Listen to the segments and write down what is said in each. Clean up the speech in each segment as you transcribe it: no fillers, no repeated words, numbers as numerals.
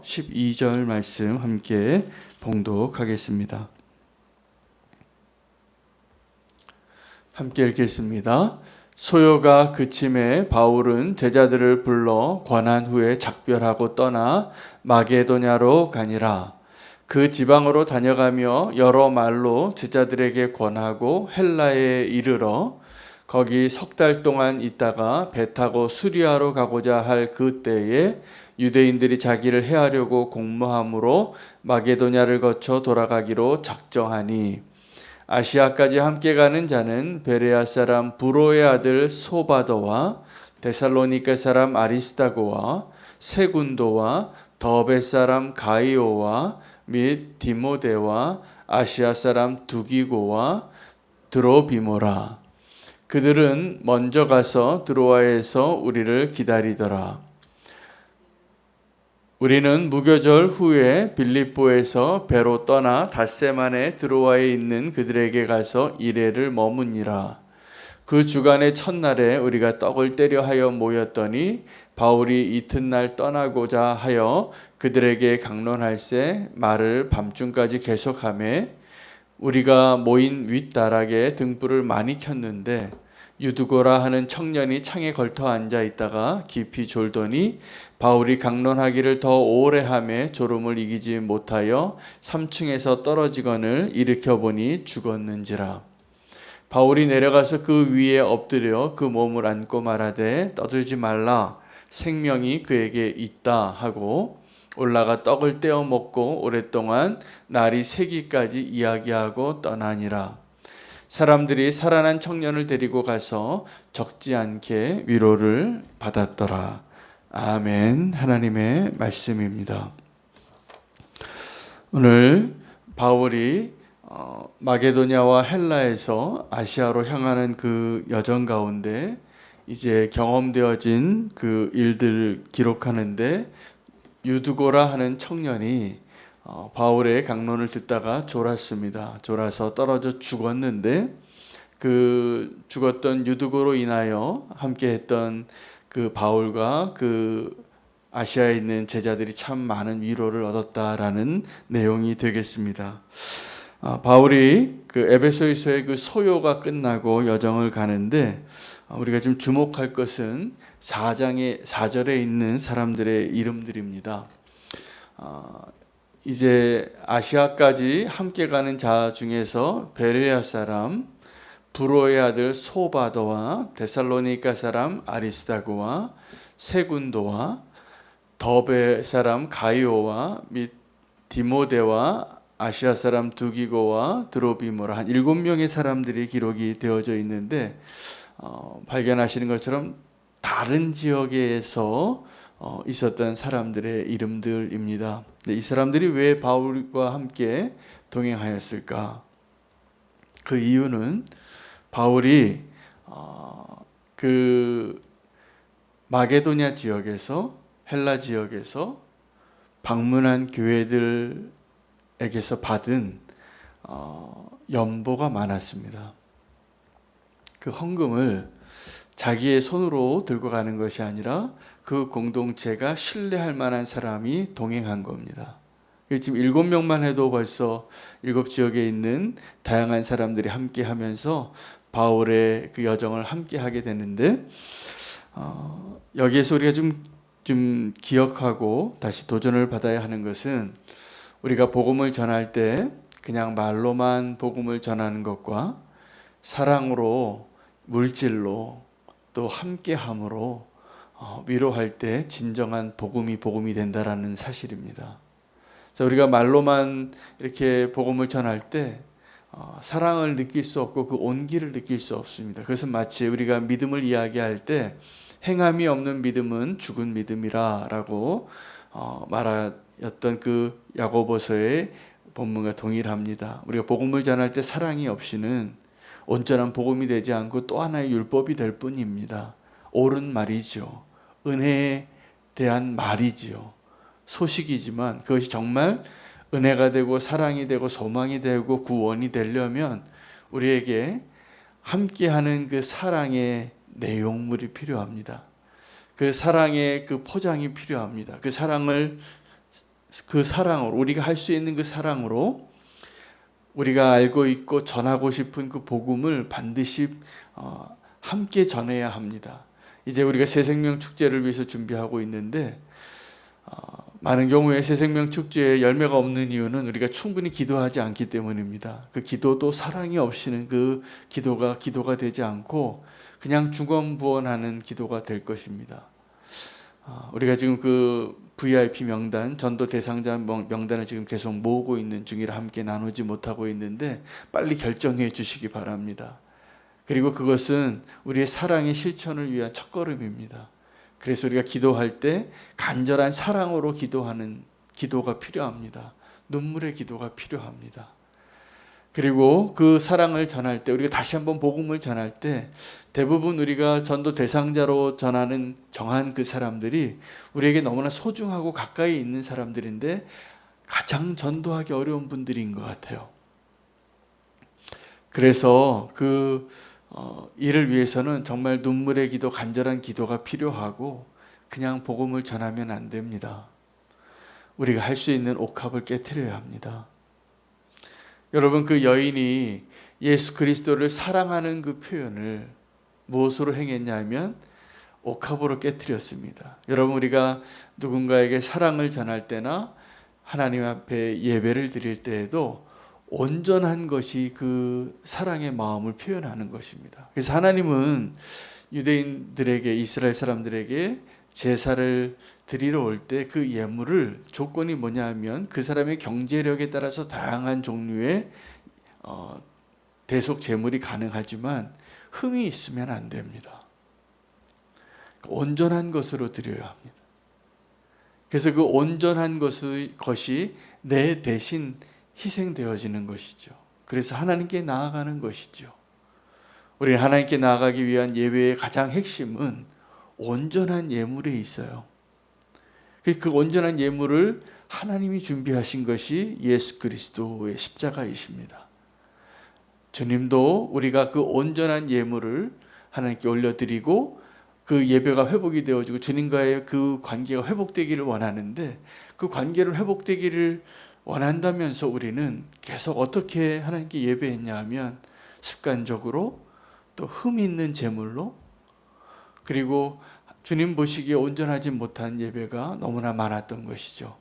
12절 말씀 함께 봉독하겠습니다. 함께 읽겠습니다. 소요가 그침에 바울은 제자들을 불러 권한 후에 작별하고 떠나 마게도냐로 가니라. 그 지방으로 다녀가며 여러 말로 제자들에게 권하고 헬라에 이르러 거기 석 달 동안 있다가 배 타고 수리아로 가고자 할 그때에 유대인들이 자기를 해하려고 공모함으로 마게도냐를 거쳐 돌아가기로 작정하니 아시아까지 함께 가는 자는 베레아 사람 부로의 아들 소바더와 데살로니가 사람 아리스다고와 세군도와 더베 사람 가이오와 및 디모데와 아시아 사람 두기고와 드로비모라. 그들은 먼저 가서 드로아에서 우리를 기다리더라. 우리는 무교절 후에 빌립보에서 배로 떠나 닷새 만에 드로아에 있는 그들에게 가서 이레를 머무니라. 그 주간의 첫날에 우리가 떡을 떼려 하여 모였더니 바울이 이튿날 떠나고자 하여 그들에게 강론할세 말을 밤중까지 계속하매 우리가 모인 윗다락에 등불을 많이 켰는데 유두고라 하는 청년이 창에 걸터 앉아 있다가 깊이 졸더니 바울이 강론하기를 더 오래 하매 졸음을 이기지 못하여 3층에서 떨어지거늘 일으켜 보니 죽었는지라. 바울이 내려가서 그 위에 엎드려 그 몸을 안고 말하되 떠들지 말라 생명이 그에게 있다 하고 올라가 떡을 떼어 먹고 오랫동안 날이 새기까지 이야기하고 떠나니라. 사람들이 살아난 청년을 데리고 가서 적지 않게 위로를 받았더라. 아멘. 하나님의 말씀입니다. 오늘 바울이 마게도냐와 헬라에서 아시아로 향하는 그 여정 가운데 이제 경험되어진 그 일들을 기록하는데 유두고라 하는 청년이 바울의 강론을 듣다가 졸았습니다. 졸아서 떨어져 죽었는데 그 죽었던 유두고로 인하여 함께했던 그 바울과 그 아시아에 있는 제자들이 참 많은 위로를 얻었다라는 내용이 되겠습니다. 바울이 그 에베소에서의 그 소요가 끝나고 여정을 가는데 우리가 지금 주목할 것은 4절에 있는 사람들의 이름들입니다. 이제 아시아까지 함께 가는 자 중에서 베레아 사람 부로의 아들 소바더와 데살로니가 사람 아리스다고와 세군도와 더베 사람 가이오와 및 디모데와 아시아 사람 두기고와 드로비모라 한 7명의 사람들이 기록이 되어져 있는데 발견하시는 것처럼 다른 지역에서 있었던 사람들의 이름들입니다. 이 사람들이 왜 바울과 함께 동행하였을까? 그 이유는 바울이 그 마게도냐 지역에서 헬라 지역에서 방문한 교회들에게서 받은 연보가 많았습니다. 그 헌금을 자기의 손으로 들고 가는 것이 아니라 그 공동체가 신뢰할 만한 사람이 동행한 겁니다. 지금 7명만 해도 벌써 7지역에 있는 다양한 사람들이 함께 하면서 바울의 그 여정을 함께 하게 되는데 여기에서 우리가 좀 기억하고 다시 도전을 받아야 하는 것은 우리가 복음을 전할 때 그냥 말로만 복음을 전하는 것과 사랑으로 물질로 또 함께함으로 위로할 때 진정한 복음이 된다라는 사실입니다. 자, 우리가 말로만 이렇게 복음을 전할 때 사랑을 느낄 수 없고 그 온기를 느낄 수 없습니다. 그것은 마치 우리가 믿음을 이야기할 때 행함이 없는 믿음은 죽은 믿음이라고 말하였던 그 야고보서의 본문과 동일합니다. 우리가 복음을 전할 때 사랑이 없이는 온전한 복음이 되지 않고 또 하나의 율법이 될 뿐입니다. 옳은 말이죠. 은혜에 대한 말이지요. 소식이지만 그것이 정말 은혜가 되고 사랑이 되고 소망이 되고 구원이 되려면 우리에게 함께하는 그 사랑의 내용물이 필요합니다. 그 사랑의 그 포장이 필요합니다. 그 사랑을 그 사랑으로, 우리가 할 수 있는 그 사랑으로 우리가 알고 있고 전하고 싶은 그 복음을 반드시 함께 전해야 합니다. 이제 우리가 새생명 축제를 위해서 준비하고 있는데 많은 경우에 새생명 축제에 열매가 없는 이유는 우리가 충분히 기도하지 않기 때문입니다. 그 기도도 사랑이 없이는 그 기도가 되지 않고 그냥 중언부언하는 기도가 될 것입니다. 우리가 지금 그 VIP 명단, 전도 대상자 명단을 지금 계속 모으고 있는 중이라 함께 나누지 못하고 있는데 빨리 결정해 주시기 바랍니다. 그리고 그것은 우리의 사랑의 실천을 위한 첫걸음입니다. 그래서 우리가 기도할 때 간절한 사랑으로 기도하는 기도가 필요합니다. 눈물의 기도가 필요합니다. 그리고 그 사랑을 전할 때, 우리가 다시 한번 복음을 전할 때 대부분 우리가 전도 대상자로 정한 그 사람들이 우리에게 너무나 소중하고 가까이 있는 사람들인데 가장 전도하기 어려운 분들인 것 같아요. 그래서 이를 위해서는 정말 눈물의 기도, 간절한 기도가 필요하고 그냥 복음을 전하면 안 됩니다. 우리가 할 수 있는 옥합을 깨트려야 합니다. 여러분, 그 여인이 예수 그리스도를 사랑하는 그 표현을 무엇으로 행했냐 하면 옥합으로 깨트렸습니다. 여러분, 우리가 누군가에게 사랑을 전할 때나 하나님 앞에 예배를 드릴 때에도 온전한 것이 그 사랑의 마음을 표현하는 것입니다. 그래서 하나님은 유대인들에게, 이스라엘 사람들에게 제사를 드리러 올 때 그 예물을 조건이 뭐냐 하면 그 사람의 경제력에 따라서 다양한 종류의 대속 제물이 가능하지만 흠이 있으면 안 됩니다. 온전한 것으로 드려야 합니다. 그래서 그 온전한 것이 내 대신 희생되어지는 것이죠. 그래서 하나님께 나아가는 것이죠. 우리는 하나님께 나아가기 위한 예배의 가장 핵심은 온전한 예물에 있어요. 그 온전한 예물을 하나님이 준비하신 것이 예수 그리스도의 십자가이십니다. 주님도 우리가 그 온전한 예물을 하나님께 올려드리고 그 예배가 회복이 되어지고 주님과의 그 관계가 회복되기를 원하는데, 그 관계를 회복되기를 원한다면서 우리는 계속 어떻게 하나님께 예배했냐 하면 습관적으로 또 흠 있는 제물로, 그리고 주님 보시기에 온전하지 못한 예배가 너무나 많았던 것이죠.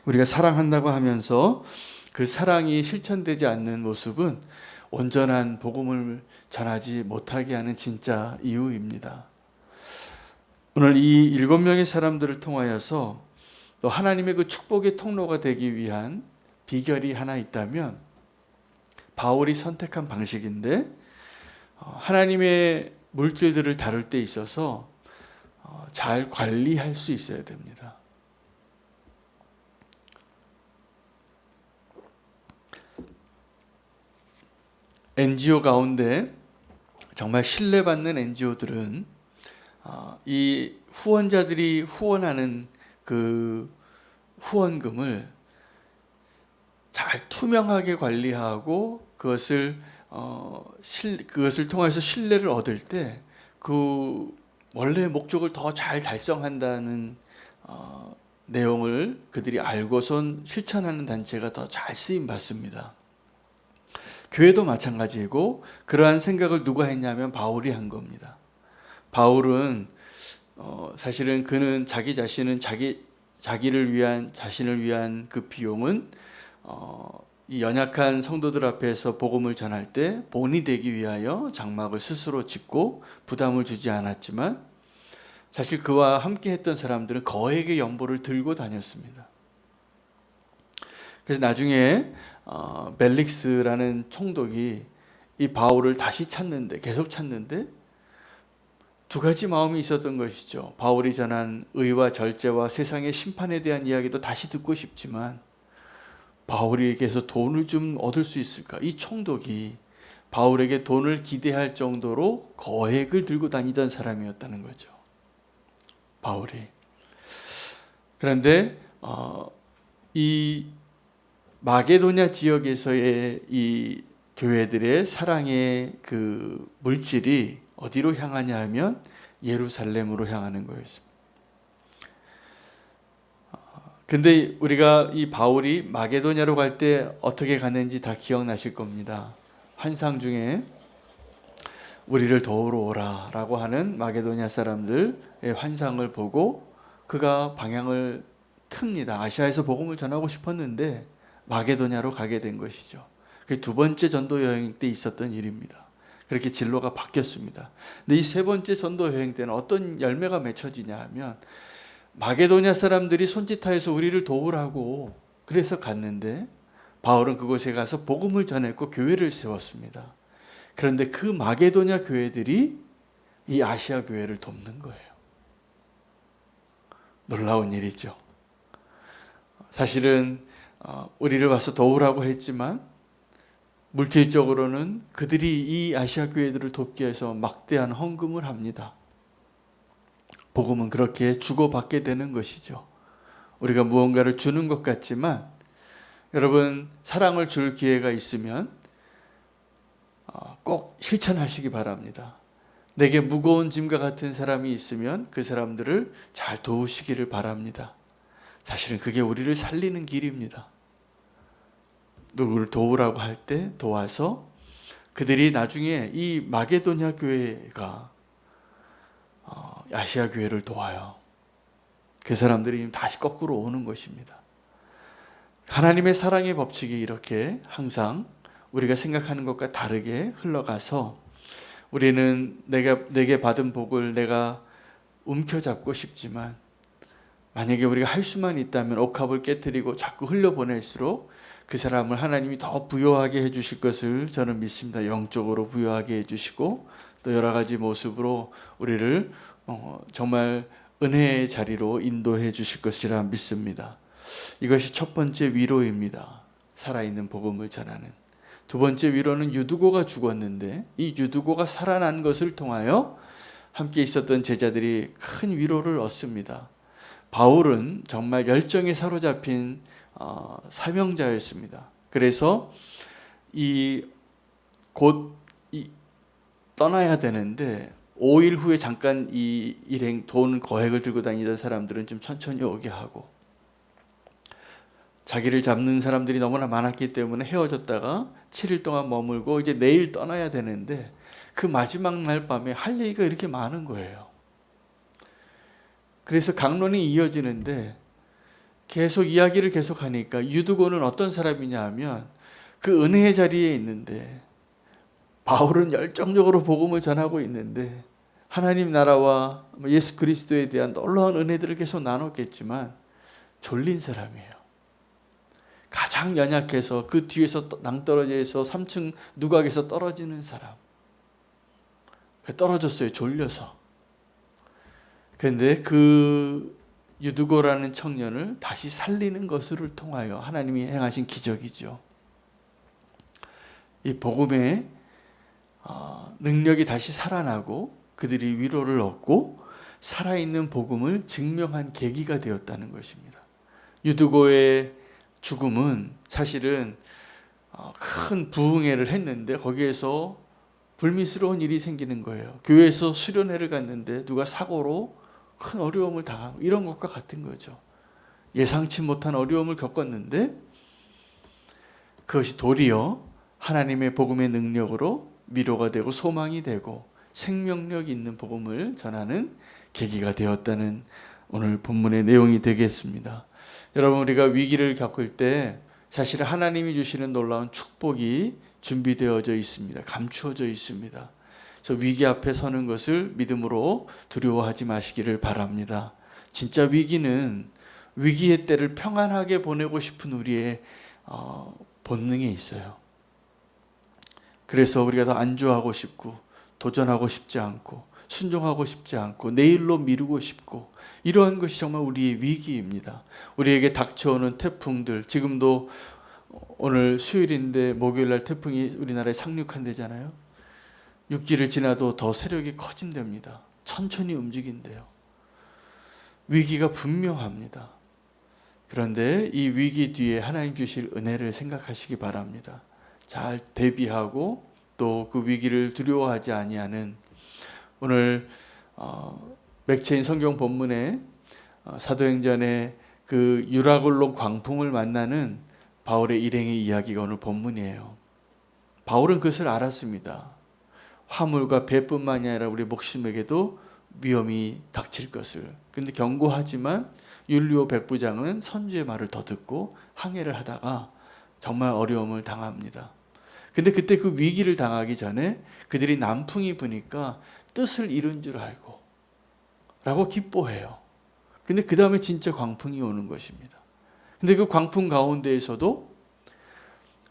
우리가 사랑한다고 하면서 그 사랑이 실천되지 않는 모습은 온전한 복음을 전하지 못하게 하는 진짜 이유입니다. 오늘 이 7명의 사람들을 통하여서 또 하나님의 그 축복의 통로가 되기 위한 비결이 하나 있다면 바울이 선택한 방식인데, 하나님의 물질들을 다룰 때 있어서 잘 관리할 수 있어야 됩니다. NGO 가운데 정말 신뢰받는 NGO들은 이 후원자들이 후원하는 그 후원금을 잘 투명하게 관리하고 그것을 통해서 신뢰를 얻을 때 그 원래 목적을 더 잘 달성한다는 내용을 그들이 알고선 실천하는 단체가 더 잘 쓰임 받습니다. 교회도 마찬가지고 그러한 생각을 누가 했냐면 바울이 한 겁니다. 바울은 사실은 그는 자신을 위한 그 비용은 이 연약한 성도들 앞에서 복음을 전할 때 본이 되기 위하여 장막을 스스로 짓고 부담을 주지 않았지만, 사실 그와 함께 했던 사람들은 거액의 연보를 들고 다녔습니다. 그래서 나중에 멜릭스라는 총독이 이 바울을 다시 계속 찾는데 두 가지 마음이 있었던 것이죠. 바울이 전한 의와 절제와 세상의 심판에 대한 이야기도 다시 듣고 싶지만 바울에게서 돈을 좀 얻을 수 있을까? 이 총독이 바울에게 돈을 기대할 정도로 거액을 들고 다니던 사람이었다는 거죠, 바울이. 그런데 이 마게도냐 지역에서의 이 교회들의 사랑의 그 물질이 어디로 향하냐 하면 예루살렘으로 향하는 거였습니다. 근데 우리가 이 바울이 마게도냐로 갈 때 어떻게 갔는지 다 기억나실 겁니다. 환상 중에 우리를 도우러 오라 라고 하는 마게도냐 사람들의 환상을 보고 그가 방향을 틉니다. 아시아에서 복음을 전하고 싶었는데 마게도냐로 가게 된 것이죠. 그게 두 번째 전도 여행 때 있었던 일입니다. 그렇게 진로가 바뀌었습니다. 근데 이 세 번째 전도 여행 때는 어떤 열매가 맺혀지냐 하면 마게도냐 사람들이 손짓하여서 우리를 도우라고 그래서 갔는데 바울은 그곳에 가서 복음을 전했고 교회를 세웠습니다. 그런데 그 마게도냐 교회들이 이 아시아 교회를 돕는 거예요. 놀라운 일이죠. 사실은 우리를 와서 도우라고 했지만 물질적으로는 그들이 이 아시아 교회들을 돕기 위해서 막대한 헌금을 합니다. 복음은 그렇게 주고받게 되는 것이죠. 우리가 무언가를 주는 것 같지만 여러분 사랑을 줄 기회가 있으면 꼭 실천하시기 바랍니다. 내게 무거운 짐과 같은 사람이 있으면 그 사람들을 잘 도우시기를 바랍니다. 사실은 그게 우리를 살리는 길입니다. 누구를 도우라고 할 때 도와서 그들이 나중에 이 마게도냐 교회가 아시아 교회를 도와요. 그 사람들이 다시 거꾸로 오는 것입니다. 하나님의 사랑의 법칙이 이렇게 항상 우리가 생각하는 것과 다르게 흘러가서 우리는 내게 받은 복을 내가 움켜잡고 싶지만 만약에 우리가 할 수만 있다면 옥합을 깨뜨리고 자꾸 흘려보낼수록 그 사람을 하나님이 더 부요하게 해주실 것을 저는 믿습니다. 영적으로 부요하게 해주시고 또 여러 가지 모습으로 우리를 정말 은혜의 자리로 인도해 주실 것이라 믿습니다. 이것이 첫 번째 위로입니다. 살아있는 복음을 전하는. 두 번째 위로는 유두고가 죽었는데 이 유두고가 살아난 것을 통하여 함께 있었던 제자들이 큰 위로를 얻습니다. 바울은 정말 열정에 사로잡힌 사명자였습니다. 그래서 곧 떠나야 되는데 5일 후에 잠깐 이 일행 돈 거액을 들고 다니던 사람들은 좀 천천히 오게 하고 자기를 잡는 사람들이 너무나 많았기 때문에 헤어졌다가 7일 동안 머물고 이제 내일 떠나야 되는데 그 마지막 날 밤에 할 얘기가 이렇게 많은 거예요. 그래서 강론이 이어지는데 계속 이야기를 계속하니까 유두고는 어떤 사람이냐 하면 그 은혜의 자리에 있는데 바울은 열정적으로 복음을 전하고 있는데 하나님 나라와 예수 그리스도에 대한 놀라운 은혜들을 계속 나눴겠지만 졸린 사람이에요. 가장 연약해서 그 뒤에서 낭떠러지에서 3층 누각에서 떨어지는 사람. 떨어졌어요. 졸려서. 그런데 그 유두고라는 청년을 다시 살리는 것을 통하여 하나님이 행하신 기적이죠. 이 복음의 능력이 다시 살아나고 그들이 위로를 얻고 살아있는 복음을 증명한 계기가 되었다는 것입니다. 유두고의 죽음은 사실은 큰 부흥회를 했는데 거기에서 불미스러운 일이 생기는 거예요. 교회에서 수련회를 갔는데 누가 사고로 큰 어려움을 당하고 이런 것과 같은 거죠. 예상치 못한 어려움을 겪었는데 그것이 도리어 하나님의 복음의 능력으로 위로가 되고 소망이 되고 생명력 있는 복음을 전하는 계기가 되었다는 오늘 본문의 내용이 되겠습니다. 여러분 우리가 위기를 겪을 때 사실 하나님이 주시는 놀라운 축복이 준비되어져 있습니다. 감추어져 있습니다. 그래서 위기 앞에 서는 것을 믿음으로 두려워하지 마시기를 바랍니다. 진짜 위기는 위기의 때를 평안하게 보내고 싶은 우리의 본능에 있어요. 그래서 우리가 더 안주하고 싶고 도전하고 싶지 않고 순종하고 싶지 않고 내일로 미루고 싶고 이러한 것이 정말 우리의 위기입니다. 우리에게 닥쳐오는 태풍들, 지금도 오늘 수요일인데 목요일날 태풍이 우리나라에 상륙한대잖아요. 육지를 지나도 더 세력이 커진답니다. 천천히 움직인대요. 위기가 분명합니다. 그런데 이 위기 뒤에 하나님 주실 은혜를 생각하시기 바랍니다. 잘 대비하고 또 그 위기를 두려워하지 아니하는 오늘 맥체인 성경 본문에 사도행전의 그 유라굴로 광풍을 만나는 바울의 일행의 이야기가 오늘 본문이에요. 바울은 그것을 알았습니다. 화물과 배뿐만이 아니라 우리 목숨에게도 위험이 닥칠 것을. 근데 경고하지만 율리오 백부장은 선주의 말을 더 듣고 항해를 하다가 정말 어려움을 당합니다. 근데 그때 그 위기를 당하기 전에 그들이 남풍이 부니까 뜻을 이룬 줄 알고 라고 기뻐해요. 근데 그 다음에 진짜 광풍이 오는 것입니다. 근데 그 광풍 가운데에서도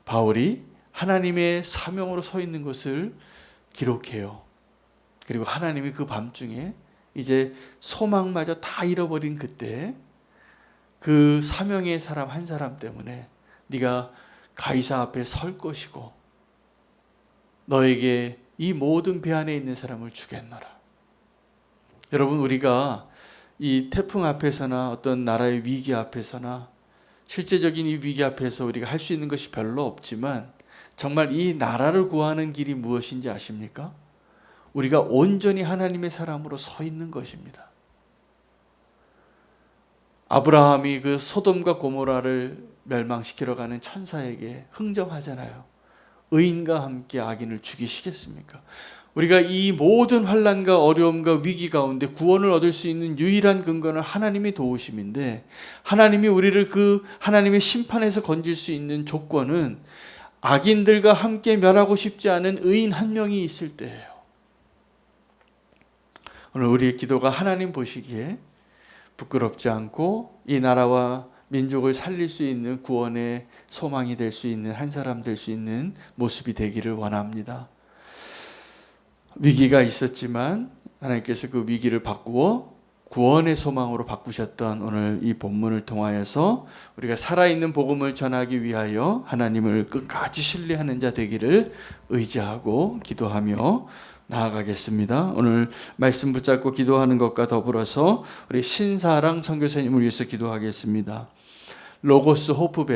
바울이 하나님의 사명으로 서 있는 것을 기록해요. 그리고 하나님이 그 밤중에 이제 소망마저 다 잃어버린 그때 그 사명의 사람 한 사람 때문에 네가 가이사 앞에 설 것이고 너에게 이 모든 배 안에 있는 사람을 주겠노라. 여러분, 우리가 이 태풍 앞에서나 어떤 나라의 위기 앞에서나 실제적인 이 위기 앞에서 우리가 할 수 있는 것이 별로 없지만 정말 이 나라를 구하는 길이 무엇인지 아십니까? 우리가 온전히 하나님의 사람으로 서 있는 것입니다. 아브라함이 그 소돔과 고모라를 멸망시키러 가는 천사에게 흥정하잖아요. 의인과 함께 악인을 죽이시겠습니까? 우리가 이 모든 환난과 어려움과 위기 가운데 구원을 얻을 수 있는 유일한 근거는 하나님의 도우심인데, 하나님이 우리를 그 하나님의 심판에서 건질 수 있는 조건은 악인들과 함께 멸하고 싶지 않은 의인 한 명이 있을 때예요. 오늘 우리의 기도가 하나님 보시기에 부끄럽지 않고 이 나라와 민족을 살릴 수 있는 구원의 소망이 될 수 있는 한 사람 될 수 있는 모습이 되기를 원합니다. 위기가 있었지만 하나님께서 그 위기를 바꾸어 구원의 소망으로 바꾸셨던 오늘 이 본문을 통하여서 우리가 살아있는 복음을 전하기 위하여 하나님을 끝까지 신뢰하는 자 되기를 의지하고 기도하며 나아가겠습니다. 오늘 말씀 붙잡고 기도하는 것과 더불어서 우리 신사랑 선교사님을 위해서 기도하겠습니다. 로고스 호프베